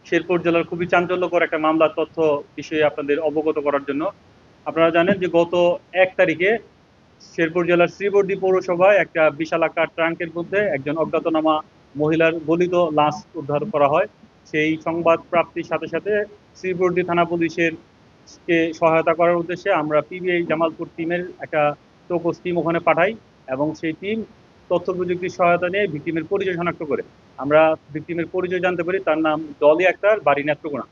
শেরপুর জেলার খুবই চাঞ্চল্যকর একটা মামলার তথ্য বিষয়ে আপনাদের অবগত করার জন্য। আপনারা জানেন যে গত 1 তারিখে শেরপুর জেলার শ্রীবর্দী পৌরসভায় একটা বিশাল আকার ট্রাঙ্কের মধ্যে একজন অজ্ঞাতনামা মহিলার গলিত লাশ উদ্ধার করা হয়। সেই সংবাদ প্রাপ্তির সাথে সাথে শ্রীবর্দী থানা পুলিশের কে সহায়তা করার উদ্দেশ্যে আমরা পিবিআই জামালপুর টিমের একটা চৌকস টিম ওখানে পাঠাই এবং সেই টিম তথ্য প্রযুক্তির সহায়তা নিয়ে ভিকটিমের পরিচয় শনাক্ত করে। আমরা ভিকটিমের পরিচয় জানতে পারি, তার নাম ডলি আক্তার, বাড়ি নেত্রকোনা।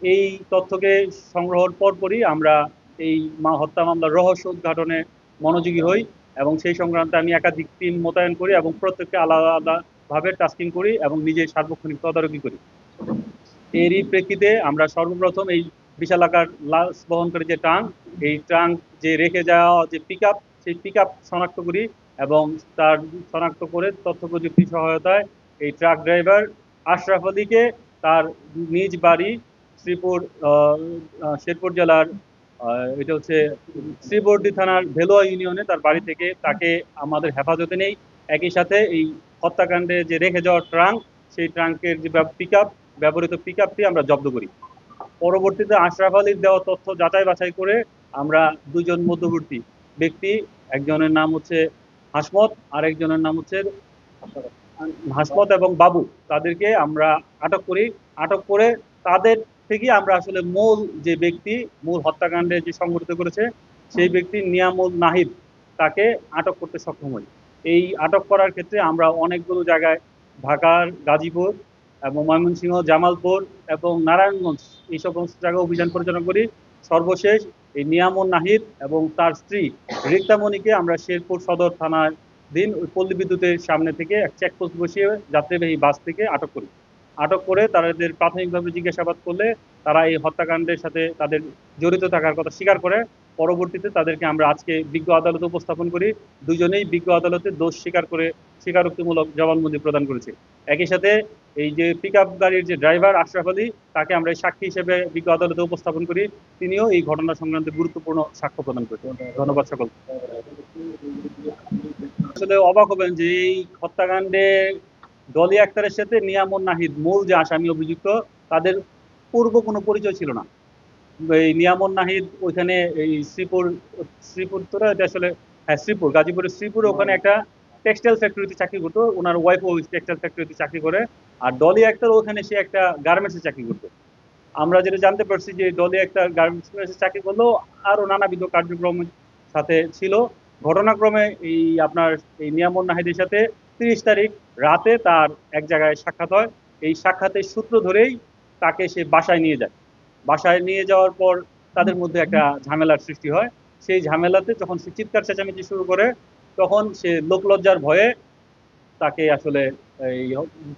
এই তথ্যকে সংগ্রহের পরপরই আমরা এই হত্যা মামলার রহস্য উদ্ঘাটনে মনোযোগী হই এবং সেই সংক্রান্তে আমি একাধিক টিম মোতায়েন করি এবং প্রত্যেককে আলাদা আলাদা ভাবে টাস্কিং করি এবং নিজে সার্বক্ষণিক তদারকি করি। এরই প্রেক্ষিতে আমরা সর্বপ্রথম এই বিশাল আকার লাশ বহনকারী যে ট্রাঙ্ক, এই ট্রাঙ্ক যে রেখে যাওয়া যে পিক সেই পিক শনাক্ত করি এবং তার শনাক্ত করে তথ্য প্রযুক্তি সহায়তায় এই ট্রাক ড্রাইভার আশরাফ আলীকে তার নিজ বাড়ি শ্রীপুর শেরপুর জেলার এটা হচ্ছে শ্রীবর্দী থানার ভেলোয়া ইউনিয়নে তার বাড়ি থেকে তাকে আমাদের হেফাজতে নেই। একই সাথে এই হত্যাকাণ্ডে যে রেখে যাওয়া ট্রাঙ্ক, সেই ট্রাঙ্কের যে ব্যবহৃত পিক আমরা জব্দ করি। পরবর্তীতে আশরাফ আলীর দেওয়া তথ্য যাচাই বাছাই করে আমরা দুজন মধ্যবর্তী ব্যক্তি, একজনের নাম হচ্ছে হাসমত, আরেকজনের নাম হচ্ছে হাসমত এবং বাবু, তাদেরকে আমরা আটক করি। আটক করে তাদের থেকে আমরা আসলে মূল যে ব্যক্তি মূল হত্যাকাণ্ডে যে সংঘটিত করেছে সেই ব্যক্তি নিয়ামুল নাহিদ, তাকে আটক করতে সক্ষম হই। এই আটক করার ক্ষেত্রে আমরা অনেকগুলো জায়গায় ঢাকার গাজীপুর এবং ময়মনসিংহ, জামালপুর এবং নারায়ণগঞ্জ এই সমস্ত জায়গায় অভিযান পরিচালনা করি। সর্বশেষ এই নিয়ামুল নাহিদ এবং তার স্ত্রী রিক্তামণিকে আমরা শেরপুর সদর থানার দিন ওই পল্লী বিদ্যুতের সামনে থেকে এক চেকপোস্ট বসিয়ে যাত্রীবাহী বাস থেকে আটক করি। আটক করে তাদের প্রাথমিকভাবে জিজ্ঞাসাবাদ করলে তারা এই হত্যাকাণ্ডের সাথে তাদের জড়িত থাকার কথা স্বীকার করে। পরবর্তীতে তাদেরকে আমরা আজকে বিজ্ঞ আদালতে উপস্থাপন করি। দুজনেই বিজ্ঞ আদালতে দোষ স্বীকার করে স্বীকারোক্তিমূলক জবানবন্দি প্রদান করেছে। একই সাথে এই যে পিক গাড়ির যে ড্রাইভার আশরাফ আলী, তাকে আমরা সাক্ষী হিসেবে বিজ্ঞ আদালতে উপস্থাপন করি। তিনিও এই ঘটনা সংক্রান্তে গুরুত্বপূর্ণ সাক্ষ্য প্রদান করেছেন। ধন্যবাদ সকল। আসলে অবাক হবেন যে এই হত্যাকাণ্ডে ডলি আক্তারের সাথে নিয়ামুন নাহিদ, মূল যে আসামি অভিযুক্ত, তাদের পূর্ব কোনো পরিচয় ছিল না। এই নিয়ামুন নাহিদ ওইখানে এই শ্রীপুর তো এটা আসলে, হ্যাঁ শ্রীপুর, গাজীপুরের শ্রীপুরে ওখানে একটা টেক্সটাইল ফ্যাক্টরিতে চাকরি করতো, ওনার ওয়াইফ ওই টেক্সটাইল ফ্যাক্টরিতে চাকরি করে। আর ডলি আক্তার ওখানে সে একটা গার্মেন্টসে চাকরি করতো। আমরা যেটা জানতে পারছি যে ডলি একটা গার্মেন্টসে চাকরি করলেও আরো নানাবিধ কার্যক্রমের সাথে ছিল। ঘটনাক্রমে এই আপনার এই নিয়ামুন নাহিদের সাথে 30 তারিখ রাতে তার এক জায়গায় সাক্ষাৎ হয়। এই সাক্ষাতের সূত্র ধরেই তাকে সে বাসায় নিয়ে যায়। বাসায় নিয়ে যাওয়ার পর তাদের মধ্যে একটা ঝামেলার সৃষ্টি হয়। সেই ঝামেলাতে যখন সে চিৎকার চেঁচামেচি শুরু করে, তখন সে লোকলজ্জার ভয়ে তাকে আসলে এই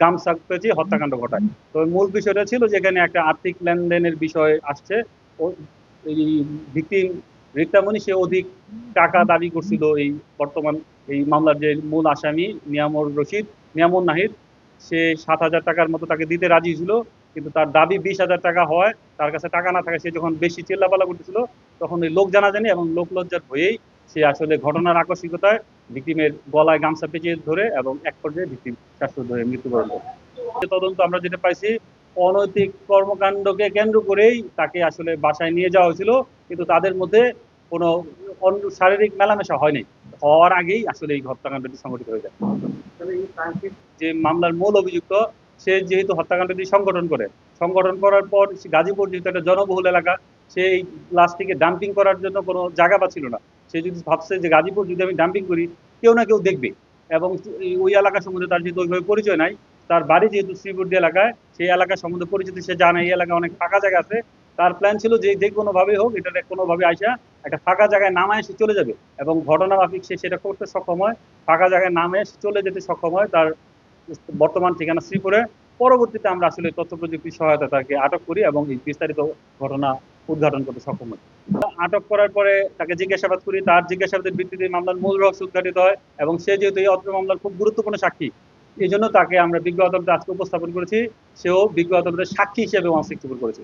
গামছা পেঁচিয়ে হত্যাকাণ্ড ঘটায়। তো মূল বিষয়টা ছিল যেখানে একটা আর্থিক লেনদেনের বিষয় আসছে। ও এই ভিকটিম রিক্তামণি সে অধিক টাকা দাবি করছিল এই বর্তমান এই মামলার যে মূল আসামি নিয়ামুর নাহিদ, সে 7,000 টাকার মতো তাকে দিতে রাজি ছিল। কিন্তু তার দাবি 20,000 টাকা হওয়ায় তার কাছে টাকা না থাকে, সে যখন বেশি চিল্লাপালা করতেছিল তখন ওই লোক জানাজানি এবং লোক লজ্জার ভয়েই সে আসলে ঘটনার আকস্মিকতায় ভিকটিমের গলায় গামছা পেঁচিয়ে ধরে এবং এক পর্যায়ে ভিকটিম শ্বাসরোধ হয়ে মৃত্যুবরণ করে। তদন্ত আমরা যেটা পাইছি, অনৈতিক কর্মকাণ্ডকে কেন্দ্র করেই তাকে আসলে বাসায় নিয়ে যাওয়া হয়েছিল, কিন্তু তাদের মধ্যে কোনো শারীরিক মেলামেশা হয়নি। হওয়ার আগেই আসলে এই হত্যাকাণ্ডটি সংঘটিত হয়ে যায়। যে মামলার মূল অভিযুক্ত, সে যেহেতু হত্যাকাণ্ডটি সংগঠন করার পর গাজীপুর যেহেতু একটা জনবহুল এলাকা, সে এই লাশটিকে ডাম্পিং করার জন্য কোনো জায়গা পাচ্ছিল না। সে যদি ভাবছে যে গাজীপুর যদি আমি ডাম্পিং করি কেউ না কেউ দেখবে, এবং ওই এলাকা সম্বন্ধে তার যেহেতু ওইভাবে পরিচয় নাই, তার বাড়ি যেহেতু শ্রীবর্দী এলাকায়, সেই এলাকা সম্বন্ধে পরিচিত সে জানে এই এলাকায় অনেক ফাঁকা জায়গা আছে। তার প্ল্যান ছিল যে যে কোনোভাবেই হোক এটা কোনোভাবে আইসা একটা ফাঁকা জায়গায় নামায় সে চলে যাবে, এবং ঘটনা মাফিক সে সেটা করতে সক্ষম হয়। ফাঁকা জায়গায় নামে চলে যেতে সক্ষম হয় তার বর্তমান ঠিকানা শ্রীপুরে। পরবর্তীতে আমরা আসলে তথ্য প্রযুক্তির সহায়তা তাকে আটক করি এবং এই বিস্তারিত ঘটনা উদ্ঘাটন করতে সক্ষম হই। আটক করার পরে তাকে জিজ্ঞাসাবাদ করি, তার জিজ্ঞাসাবাদের ভিত্তিতে মামলার মূল রহস্য উদ্ঘাটিত হয় এবং সে যেহেতু এই অত্র মামলার খুব গুরুত্বপূর্ণ সাক্ষী, এই জন্য তাকে আমরা বিজ্ঞ আদালতে আজকে উপস্থাপন করেছি। সেও বিজ্ঞ আদালতের সাক্ষী হিসেবে অংশগ্রহণ করেছে।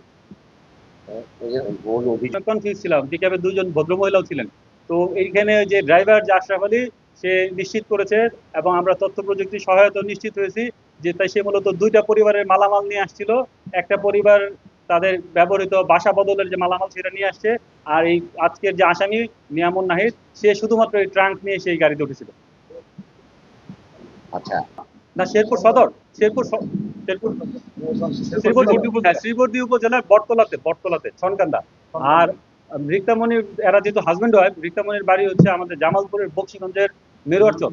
কনফিউজ ছিলাম, পিকআপে দুজন ভদ্রমহিলাও ছিলেন। তো এইখানে যে ড্রাইভার যে আশরাফ আলী, সে নিশ্চিত করেছে এবং আমরা তথ্য প্রযুক্তি সহায়তা নিশ্চিত হয়েছি যে তাই সে মূলত দুইটা পরিবারের মালামাল নিয়ে আসছিল। একটা পরিবার তাদের ব্যবহৃত বাসা বদলের যে মালামাল সেটা নিয়ে আসছে, আর এই আজকের যে আসামি নিয়ামুন নাহিদ সে শুধুমাত্র এই ট্রাঙ্ক নিয়ে সেই গাড়িতে উঠেছিল। আচ্ছা, না, শেরপুর সদর, শেরপুর শেরপুর শ্রীবর্দী উপজেলার বটতলাতে ছনকান্দা। আর রিক্তামণির এরা যেহেতু হাজবেন্ড ওয়াইফ, রিক্তামণির বাড়ি হচ্ছে আমাদের জামালপুরের বক্সিগঞ্জের মেরুয়ারচর।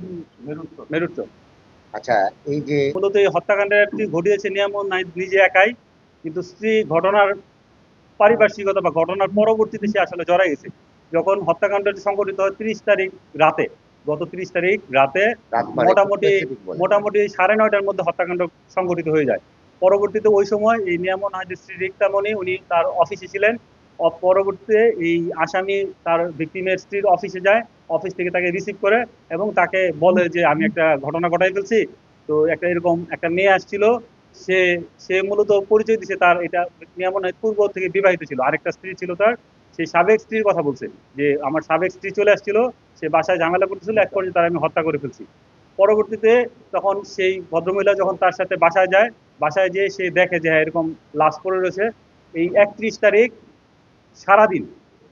মেরুরচর। আচ্ছা, এই যে মূলত এই হত্যাকাণ্ডটি ঘটিয়েছে নিয়ামুন নাহিদ নিজে একাই, কিন্তু স্ত্রী ঘটনার পারিপার্শ্বিকতা বা ঘটনার পরবর্তীতে সে আসলে জড়াই গেছে। যখন হত্যাকাণ্ডটি সংঘটিত হয় 30 তারিখ রাতে, গত 30 তারিখ রাতে রাত মানে মোটামুটি specific বলেন। মোটামুটি 9:30টার মধ্যে হত্যাকাণ্ড সংঘটিত হয়ে যায়। পরবর্তীতে ওই সময় এই নিয়ামুন নাহিদের স্ত্রী রিক্তামণি উনি তার অফিসে ছিলেন। পরবর্তীতে এই আসামি তার ভিকটিমের স্ত্রীর অফিসে যায়, অফিস থেকে তাকে রিসিভ করে এবং তাকে বলে যে আমি একটা ঘটনা ঘটাই ফেলছি। তো একটা এরকম একটা মেয়ে আসছিল, সে সে মূলত পরিচয় দিছে তার এটা নিয়ামন নাহিদ পূর্ব থেকে বিবাহিত ছিল, আরেকটা স্ত্রী ছিল তার। সেই সাবেক স্ত্রীর কথা বলছে যে আমার সাবেক স্ত্রী চলে আসছিল, সে বাসায় ঝামেলা করতেছিল, এক পর্যায়ে তার আমি হত্যা করে ফেলছি। পরবর্তীতে তখন সেই ভদ্রমহিলা যখন তার সাথে বাসায় যায়, বাসায় যেয়ে সে দেখে যে হ্যাঁ এরকম লাশ পড়ে রয়েছে। এই 31 তারিখ সারাদিন,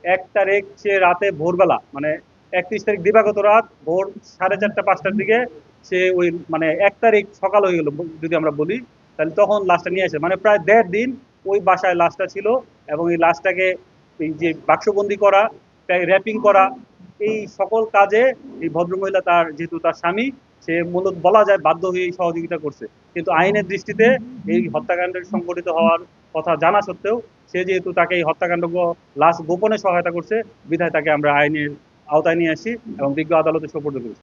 1 তারিখ সে রাতে ভোরবেলা মানে 31 তারিখ দিবাগত রাত ভোর 4:30-5টার দিকে সে ওই মানে 1 তারিখ সকাল হয়ে গেল যদি আমরা বলি, তাহলে তখন লাশটা নিয়ে আসে, মানে প্রায় 1.5 দিন ওই বাসায় লাশটা ছিল। এবং এই লাশটাকে এই যে বাক্সবন্দি করা, র্যাপিং করা, এই সকল কাজে এই ভদ্রমহিলা তার যেহেতু তার স্বামী, সে মূলত বলা যায় বাধ্য হয়ে সহযোগিতা করছে। কিন্তু আইনের দৃষ্টিতে এই হত্যাকাণ্ডের সংঘটিত হওয়ার কথা জানা সত্ত্বেও সে যেহেতু তাকে এই হত্যাকাণ্ড লাশ গোপনে সহায়তা করছে, বিধায় তাকে আমরা আইনের আওতায় নিয়ে আসি এবং বিজ্ঞ আদালতে সোপর্দ করেছি।